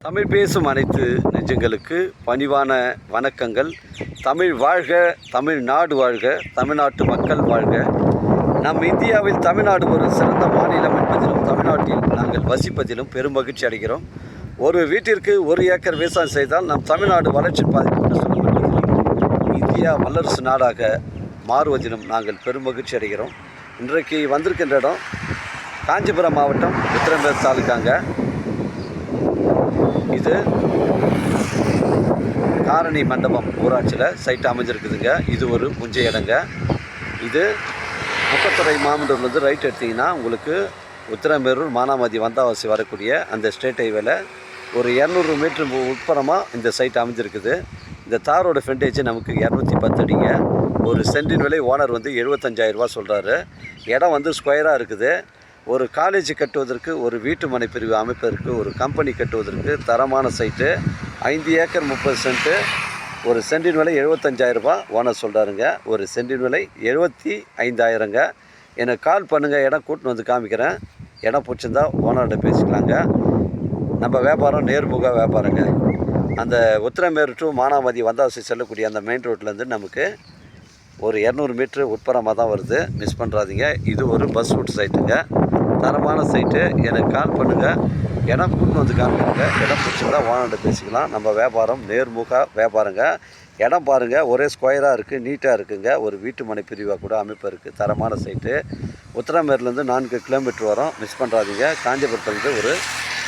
தமிழ் பேசும் அனைத்து நெஞ்சங்களுக்கு பணிவான வணக்கங்கள். தமிழ் வாழ்க, தமிழ்நாடு வாழ்க, தமிழ்நாட்டு மக்கள் வாழ்க. நம் இந்தியாவில் தமிழ்நாடு ஒரு சிறந்த மாநிலம் என்பதிலும் தமிழ்நாட்டில் நாங்கள் வசிப்பதிலும் பெரும் மகிழ்ச்சி அடைகிறோம். ஒரு வீட்டிற்கு 1 ஏக்கர் விவசாயம் செய்தால் நம் தமிழ்நாடு வளர்ச்சி பாதிப்பு என்று சொல்லப்படுவதிலும் இந்தியா வல்லரசு நாடாக மாறுவதிலும் நாங்கள் பெரும் மகிழ்ச்சி அடைகிறோம். இன்றைக்கு வந்திருக்கின்ற இடம் காஞ்சிபுரம் மாவட்டம் உத்திரமேரூர் தாலுக்காங்க. இது காரணி மண்டபம் ஊராட்சியில் சைட் அமைஞ்சிருக்குதுங்க. இது ஒரு புஞ்சை இடங்க. இது முக்கத்துறை மாமண்டூர்லேருந்து ரைட் எடுத்திங்கன்னா உங்களுக்கு உத்திரமேரூர் மானாமதி வந்தாவாசி வரக்கூடிய அந்த ஸ்டேட் ஹைவேல ஒரு 200 மீட்டர் உட்புறமாக இந்த சைட் அமைஞ்சிருக்குது. இந்த தாரோட ஃப்ரண்டேஜ் நமக்கு 210 அடிங்க. ஒரு சென்டின் விலை ஓனர் வந்து 75,000 ரூபா சொல்கிறாரு. இடம் வந்து ஸ்கொயராக இருக்குது. ஒரு காலேஜ் கட்டுவதற்கு, ஒரு வீட்டு மனை பிரிவு அமைப்பதற்கு, ஒரு கம்பெனி கட்டுவதற்கு தரமான சைட்டு. 5 acre 30 cent. ஒரு சென்டின் விலை 75,000 ரூபா ஓனர் சொல்கிறாருங்க. ஒரு சென்டின் விலை 75,000ங்க. எனக்கு கால் பண்ணுங்கள், இடம் கூட்டின்னு வந்து காமிக்கிறேன். இடம் பிடிச்சிருந்தா ஓனர்கிட்ட பேசிக்கலாங்க. நம்ம வியாபாரம் நேர்முக வியாபாரங்க. அந்த உத்திரமேரூர் டு மானாமதி வந்தாவாசி செல்லக்கூடிய அந்த மெயின் ரோட்லேருந்து நமக்கு ஒரு 200 மீட்ரு உட்புறமாக தான் வருது. மிஸ் பண்ணுறாதீங்க. இது ஒரு பஸ் ரூட் சைட்டுங்க. தரமான சைட்டு. எனக்கு கால் பண்ணுங்கள், இடம் கூட்டின்னு வந்து காமிக்கிறேங்க. இடம் பிடிச்சிருந்தா ஓனர்கிட்ட பேசிக்கலாம். நம்ம வியாபாரம் நேர்முக வியாபாரங்க. இடம் பாருங்கள், ஒரே ஸ்கொயராக இருக்குது, நீட்டாக இருக்குங்க. ஒரு வீட்டு மனை பிரிவாக கூட அமைப்பு இருக்குது. தரமான சைட்டு. உத்திரமேரூர்லேருந்து 4 கிலோமீட்டர் வரும். மிஸ் பண்ணுறாதீங்க. காஞ்சிபுரத்துலேருந்து ஒரு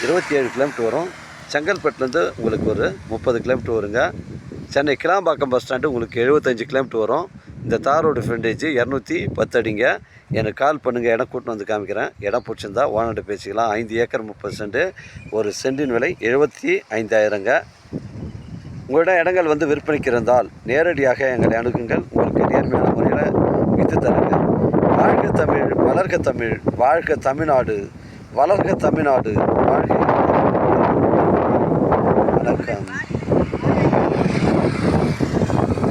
27 கிலோமீட்டர் வரும். செங்கல்பட்டுலேருந்து உங்களுக்கு ஒரு 30 கிலோமீட்டர் வருங்க. சென்னை கிளாம்பாக்கம் பஸ் ஸ்டாண்டு உங்களுக்கு 75 கிலோமீட்டர் வரும். இந்த தாரோட ஃப்ரண்டேஜ் 210 அடிங்க. எனக்கு கால் பண்ணுங்கள், இடம் கூட்டின்னு வந்து காமிக்கிறேன். இடம் பிடிச்சிருந்தா ஓனர்கிட்ட பேசிக்கலாம். 5 ஏக்கர் 30 சென்ட்டு. ஒரு சென்டின் விலை 75,000ங்க. உங்களிடம் இடங்கள் வந்து விற்பனைக்கு இருந்தால் நேரடியாக எங்களை அணுகுங்கள். உங்களுக்கு நேர்மையான முறையில் விற்று தருங்க. வாழ்க தமிழ், வளர்க தமிழ், வாழ்க தமிழ்நாடு, வளர்க தமிழ்நாடு, வாழ்க